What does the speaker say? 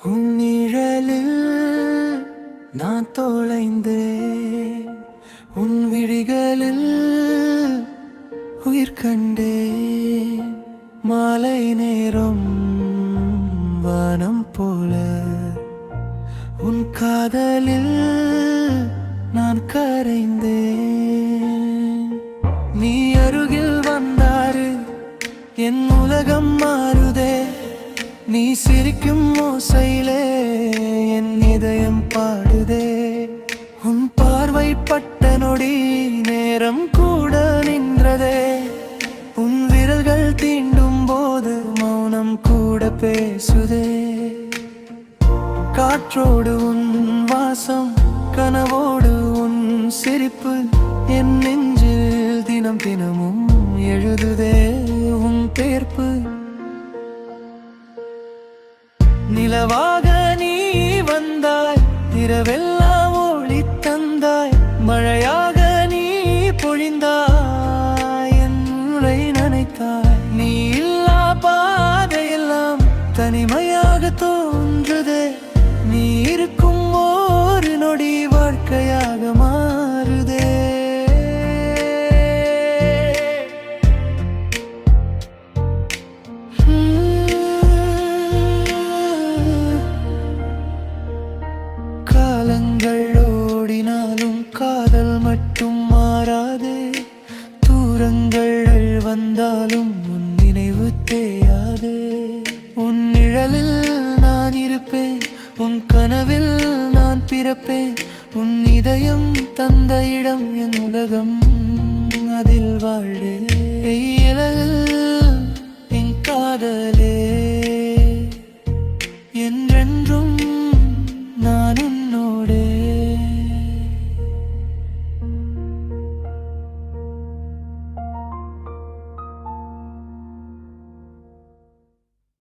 உன் நிழலில் நான் தொலைந்தேன், உன் விழிகளில் உயிர் கண்டேன். மாலை நேரம் வானம் போல உன் காதலில் நான் கரைந்தேன். நீ அருகில் வந்தாரு என் உலகம் மாறுதே, நீ சிரிக்கும் ஓசையிலே என் இதயம் பாடுதே. உன் பார்வை பட்ட நொடி நேரம் கூட நின்றதே, உன் விரல்கள் தீண்டும் போது மௌனம் கூட பேசுதே. காற்றோடு உன் வாசம், கனவோடு உன் சிரிப்பு, என் நெஞ்சில் தினம் தினமும் எழுதுதே உன் தேர்ப்பு. நிலவாக நீ வந்தாய், இரவெல்லாம் ஒளி தந்தாய், மழையாக நீ பொழிந்தாய், என்னை நனைத்தாய். நீ இல்லா பாதையெல்லாம் தனிமையாக தோன்றுதே, நீ இருக்கும் ஒரு நொடி வாழ்க்கையாக மாறுதே. காலங்கள் ஓடினாலும் காதல் மட்டும் மாறாதே, தூரங்கள் வந்தாலும் உன் நினைவு தேயாதே. உன் நிழலில் நான் இருப்பேன், உன் கனவில் நான் பிறப்பேன். உன் இதயம் தந்த இடம் என் உலகம், அதில் வாழ்வே.